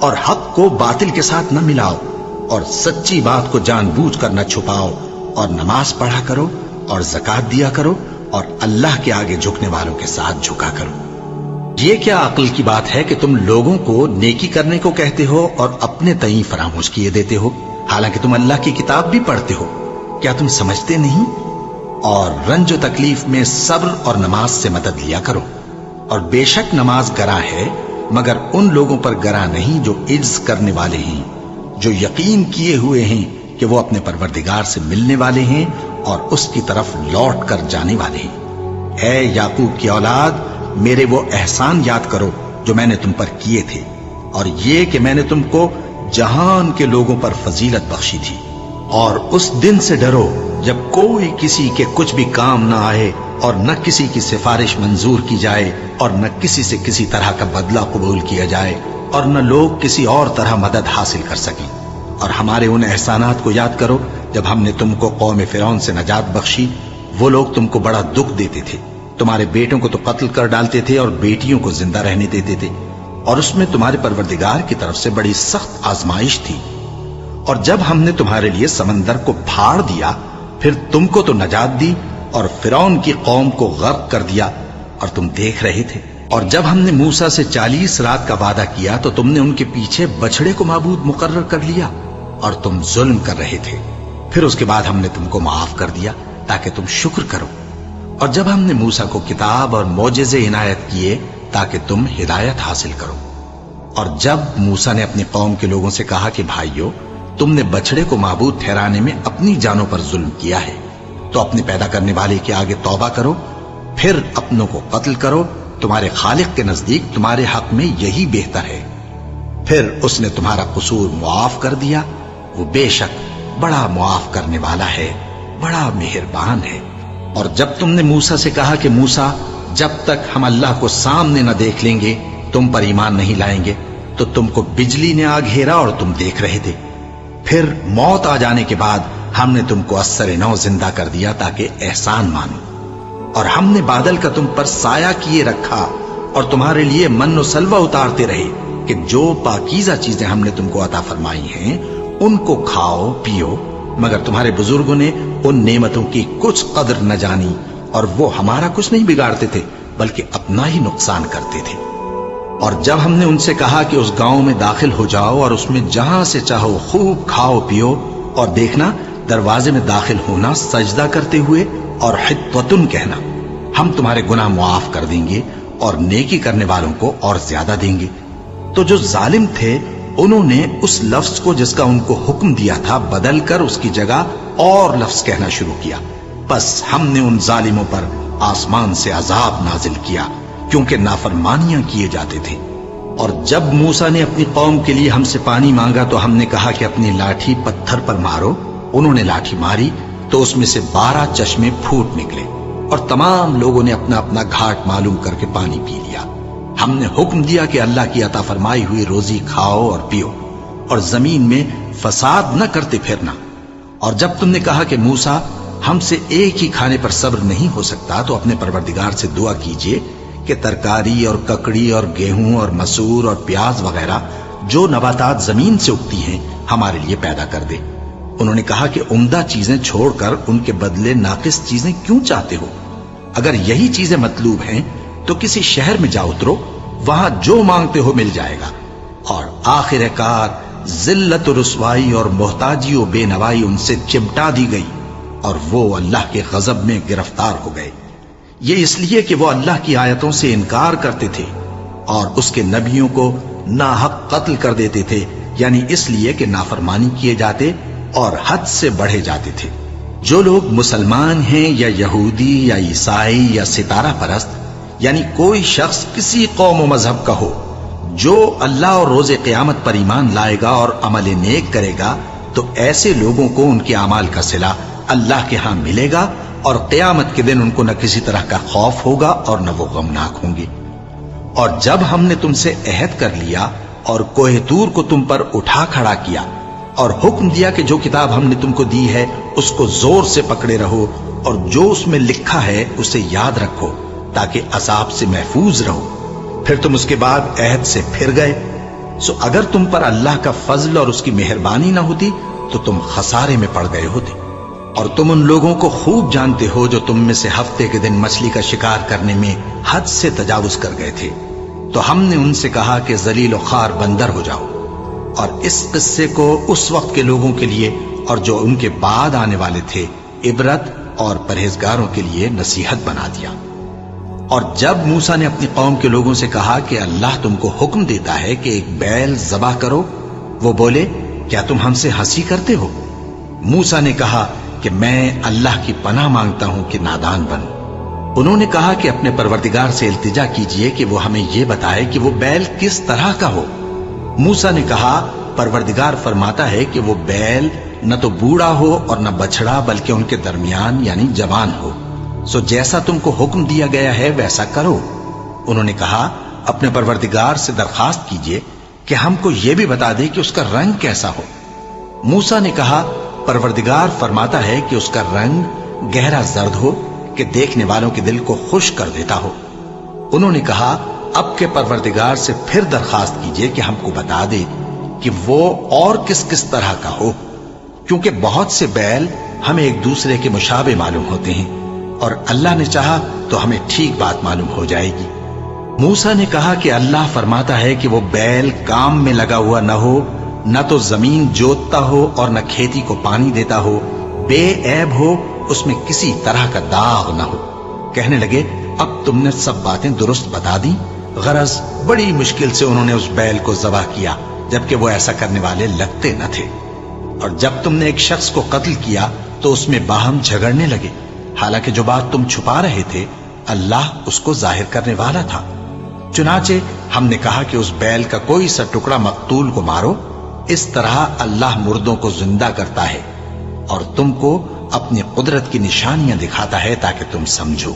اور حق کو باطل کے ساتھ نہ ملاؤ، اور سچی بات کو جان بوجھ کر نہ چھپاؤ، اور نماز پڑھا کرو اور زکات دیا کرو، اور اللہ کے آگے جھکنے والوں کے ساتھ جھکا کرو۔ یہ کیا عقل کی بات ہے کہ تم لوگوں کو نیکی کرنے کو کہتے ہو اور اپنے تئیں فراموش کیے دیتے ہو، حالانکہ تم اللہ کی کتاب بھی پڑھتے ہو؟ کیا تم سمجھتے نہیں؟ اور رنج و تکلیف میں صبر اور نماز سے مدد لیا کرو، اور بے شک نماز گراں ہے، مگر ان لوگوں پر گراں نہیں جو عجز کرنے والے ہیں، جو یقین کیے ہوئے ہیں کہ وہ اپنے پروردگار سے ملنے والے ہیں اور اس کی طرف لوٹ کر جانے والے ہیں۔ اے یعقوب کی اولاد، میرے وہ احسان یاد کرو جو میں نے تم پر کیے تھے، اور یہ کہ میں نے تم کو جہان کے لوگوں پر فضیلت بخشی تھی۔ اور اس دن سے ڈرو جب کوئی کسی کے کچھ بھی کام نہ آئے، اور نہ کسی کی سفارش منظور کی جائے، اور نہ کسی سے کسی طرح کا بدلہ قبول کیا جائے، اور نہ لوگ کسی اور طرح مدد حاصل کر سکیں۔ اور ہمارے ان احسانات کو یاد کرو جب ہم نے تم کو قوم فرعون سے نجات بخشی۔ وہ لوگ تم کو بڑا دکھ دیتے تھے، تمہارے بیٹوں کو تو قتل کر ڈالتے تھے اور بیٹیوں کو زندہ رہنے دیتے تھے، اور اس میں تمہارے پروردگار کی طرف سے بڑی سخت آزمائش تھی۔ اور جب ہم نے تمہارے لیے سمندر کو پھاڑ دیا، پھر تم کو تو نجات دی اور فرعون کی قوم کو غرق کر دیا، اور تم دیکھ رہے تھے۔ اور جب ہم نے موسیٰ سے 40 رات کا وعدہ کیا تو تم نے ان کے پیچھے بچڑے کو معبود مقرر کر لیا، اور تم ظلم کر رہے تھے۔ پھر اس کے بعد ہم نے تم کو معاف کر دیا تاکہ تم شکر کرو۔ اور جب ہم نے موسیٰ کو کتاب اور معجزے عنایت کیے تاکہ تم ہدایت حاصل کرو۔ اور جب موسیٰ نے اپنی قوم کے لوگوں سے کہا کہ بھائیو، تم نے بچڑے کو معبود ٹھہرانے میں اپنی جانوں پر ظلم کیا ہے، تو اپنے پیدا کرنے والے کے آگے توبہ کرو، پھر اپنوں کو قتل کرو، تمہارے خالق کے نزدیک تمہارے حق میں یہی بہتر ہے۔ پھر اس نے تمہارا قصور معاف کر دیا، وہ بے شک بڑا معاف کرنے والا ہے، بڑا مہربان ہے۔ اور جب تم نے موسیٰ سے کہا کہ موسیٰ، جب تک ہم اللہ کو سامنے نہ دیکھ لیں گے تم پر ایمان نہیں لائیں گے، تو تم کو بجلی نے آ گھیرا اور تم دیکھ رہے تھے۔ پھر موت آ جانے کے بعد ہم نے تم کو اثر نو زندہ کر دیا تاکہ احسان مانو۔ اور ہم نے بادل کا تم پر سایہ کیے رکھا اور تمہارے لیے من و سلوہ اتارتے رہے کہ جو پاکیزہ چیزیں ہم نے تم کو عطا فرمائی ہیں ان کو کھاؤ پیو، مگر تمہارے بزرگوں نے ان نعمتوں کی کچھ قدر نہ جانی، اور وہ ہمارا کچھ نہیں بگاڑتے تھے بلکہ اپنا ہی نقصان کرتے تھے۔ اور جب ہم نے ان سے کہا کہ اس گاؤں میں داخل ہو جاؤ اور اس میں جہاں سے چاہو خوب کھاؤ پیو، اور دیکھنا دروازے میں داخل ہونا سجدہ کرتے ہوئے اور حطوتن کہنا، ہم تمہارے گناہ معاف کر دیں گے اور نیکی کرنے والوں کو اور زیادہ دیں گے، تو جو ظالم تھے انہوں نے اس لفظ کو جس کا ان کو حکم دیا تھا بدل کر اس کی جگہ اور لفظ کہنا شروع کیا، بس ہم نے ان ظالموں پر آسمان سے عذاب نازل کیا کیونکہ نافرمانیاں کیے جاتے تھے۔ اور جب موسیٰ نے اپنی قوم کے لیے ہم سے پانی مانگا تو ہم نے کہا کہ اپنی لاٹھی پتھر پر مارو۔ انہوں نے لاٹھی ماری تو اس میں سے 12 چشمے پھوٹ نکلے، اور تمام لوگوں نے اپنا اپنا گھاٹ معلوم کر کے پانی پی لیا۔ ہم نے حکم دیا کہ اللہ کی عطا فرمائی ہوئی روزی کھاؤ اور پیو، اور زمین میں فساد نہ کرتے پھرنا۔ اور جب تم نے کہا کہ موسیٰ، ہم سے ایک ہی کھانے پر صبر نہیں ہو سکتا، تو اپنے پروردگار سے دعا کیجئے کہ ترکاری اور ککڑی اور گیہوں اور مسور اور پیاز وغیرہ جو نباتات زمین سے اگتی ہیں ہمارے لیے پیدا کر دے۔ انہوں نے کہا کہ عمدہ چیزیں چھوڑ کر ان کے بدلے ناقص چیزیں کیوں چاہتے ہو؟ اگر یہی چیزیں مطلوب ہیں تو کسی شہر میں جا اترو، وہاں جو مانگتے ہو مل جائے گا۔ اور آخر کار ذلت و رسوائی اور محتاجی و بے نوائی ان سے چمٹا دی گئی، اور وہ اللہ کے غضب میں گرفتار ہو گئے۔ یہ اس لیے کہ وہ اللہ کی آیتوں سے انکار کرتے تھے اور اس کے نبیوں کو ناحق قتل کر دیتے تھے، یعنی اس لیے کہ نافرمانی کیے جاتے اور حد سے بڑھے جاتے تھے۔ جو لوگ مسلمان ہیں یا یہودی یا عیسائی یا ستارہ پرست، یعنی کوئی شخص کسی قوم و مذہب کا ہو، جو اللہ اور روز قیامت پر ایمان لائے گا اور عمل نیک کرے گا، تو ایسے لوگوں کو ان کے اعمال کا صلہ اللہ کے ہاں ملے گا، اور قیامت کے دن ان کو نہ کسی طرح کا خوف ہوگا اور نہ وہ غمناک ہوں گے۔ اور جب ہم نے تم سے عہد کر لیا اور کوہ طور کو تم پر اٹھا کھڑا کیا اور حکم دیا کہ جو کتاب ہم نے تم کو دی ہے اس کو زور سے پکڑے رہو، اور جو اس میں لکھا ہے اسے یاد رکھو تاکہ عذاب سے محفوظ رہو، پھر تم اس کے بعد عہد سے پھر گئے سو اگر تم پر اللہ کا فضل اور اس کی مہربانی نہ ہوتی تو تم خسارے میں پڑ گئے ہوتے. اور تم ان لوگوں کو خوب جانتے ہو جو تم میں سے ہفتے کے دن مچھلی کا شکار کرنے میں حد سے تجاوز کر گئے تھے، تو ہم نے ان سے کہا کہ ذلیل و خوار بندر ہو جاؤ، اور اس قصے کو اس وقت کے لوگوں کے لیے اور جو ان کے بعد آنے والے تھے عبرت اور پرہیزگاروں کے لیے نصیحت بنا دیا. اور جب موسیٰ نے اپنی قوم کے لوگوں سے کہا کہ اللہ تم کو حکم دیتا ہے کہ ایک بیل ذبح کرو، وہ بولے کیا تم ہم سے ہنسی کرتے ہو؟ موسیٰ نے کہا کہ میں اللہ کی پناہ مانگتا ہوں کہ نادان بنوں. انہوں نے کہا کہ اپنے پروردگار سے التجا کیجئے کہ وہ ہمیں یہ بتائے کہ وہ بیل کس طرح کا ہو. موسیٰ نے کہا پروردگار فرماتا ہے کہ وہ بیل نہ تو بوڑھا ہو اور نہ بچڑا بلکہ ان کے درمیان یعنی جوان ہو. سو جیسا تم کو حکم دیا گیا ہے ویسا کرو. انہوں نے کہا اپنے پروردگار سے درخواست کیجئے کہ ہم کو یہ بھی بتا دے کہ اس کا رنگ کیسا ہو. موسیٰ نے کہا پروردگار فرماتا ہے کہ اس کا رنگ گہرا زرد ہو کہ دیکھنے والوں کے دل کو خوش کر دیتا ہو. انہوں نے کہا اب کے پروردگار سے پھر درخواست کیجئے کہ ہم کو بتا دے کہ وہ اور کس کس طرح کا ہو، کیونکہ بہت سے بیل ہمیں ایک دوسرے کے مشابہ معلوم ہوتے ہیں، اور اللہ نے چاہا تو ہمیں ٹھیک بات معلوم ہو جائے گی. موسیٰ نے کہا کہ اللہ فرماتا ہے کہ وہ بیل کام میں لگا ہوا نہ ہو، نہ تو زمین جوتتا ہو اور نہ کھیتی کو پانی دیتا ہو، بے عیب ہو، اس میں کسی طرح کا داغ نہ ہو. کہنے لگے اب تم نے سب باتیں درست بتا دی. غرض بڑی مشکل سے انہوں نے اس بیل کو ذبح کیا، جبکہ وہ ایسا کرنے والے لگتے نہ تھے. اور جب تم نے ایک شخص کو قتل کیا تو اس میں باہم جھگڑنے لگے، حالانکہ جو بات تم چھپا رہے تھے اللہ اس کو ظاہر کرنے والا تھا. چنانچہ ہم نے کہا کہ اس بیل کا کوئی سا ٹکڑا مقتول کو مارو. اس طرح اللہ مردوں کو زندہ کرتا ہے اور تم کو اپنی قدرت کی نشانیاں دکھاتا ہے تاکہ تم سمجھو.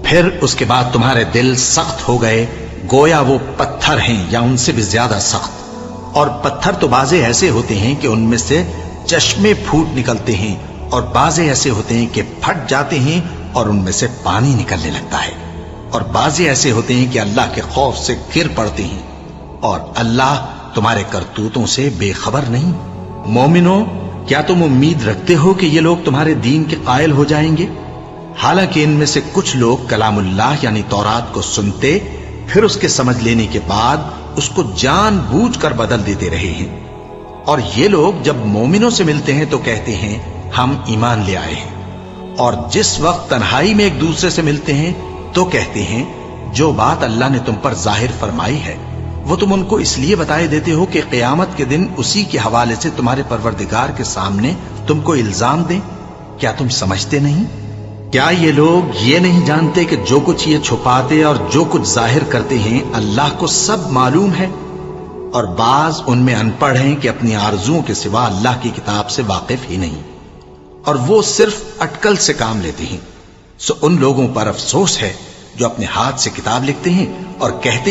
پھر اس کے بعد تمہارے دل سخت ہو گئے گویا وہ پتھر ہیں یا ان سے بھی زیادہ سخت. اور پتھر تو بعضے ایسے ہوتے ہیں کہ ان میں سے چشمے پھوٹ نکلتے ہیں، اور بعضے ایسے ہوتے ہیں کہ پھٹ جاتے ہیں اور ان میں سے پانی نکلنے لگتا ہے، اور بعضے ایسے ہوتے ہیں کہ اللہ کے خوف سے گر پڑتے ہیں. اور اللہ تمہارے کرتوتوں سے بے خبر نہیں. مومنو کیا تم امید رکھتے ہو کہ یہ لوگ تمہارے دین کے قائل ہو جائیں گے؟ حالانکہ ان میں سے کچھ لوگ کلام اللہ یعنی تورات کو سنتے پھر اس کے سمجھ لینے کے بعد اس کو جان بوجھ کر بدل دیتے رہے ہیں. اور یہ لوگ جب مومنوں سے ملتے ہیں تو کہتے ہیں ہم ایمان لے آئے ہیں، اور جس وقت تنہائی میں ایک دوسرے سے ملتے ہیں تو کہتے ہیں جو بات اللہ نے تم پر ظاہر فرمائی ہے وہ تم ان کو اس لیے بتائے دیتے ہو کہ قیامت کے دن اسی کے حوالے سے تمہارے پروردگار کے سامنے تم کو الزام دیں. کیا تم سمجھتے نہیں؟ کیا یہ لوگ یہ نہیں جانتے کہ جو کچھ یہ چھپاتے اور جو کچھ ظاہر کرتے ہیں اللہ کو سب معلوم ہے؟ اور بعض ان میں ان پڑھ ہیں کہ اپنی آرزوؤں کے سوا اللہ کی کتاب سے واقف ہی نہیں، اور وہ صرف اٹکل سے کام لیتے ہیں. سو ان لوگوں پر افسوس ہے جو اپنے ہاتھ سے کتاب لکھتے ہیں اور کہتے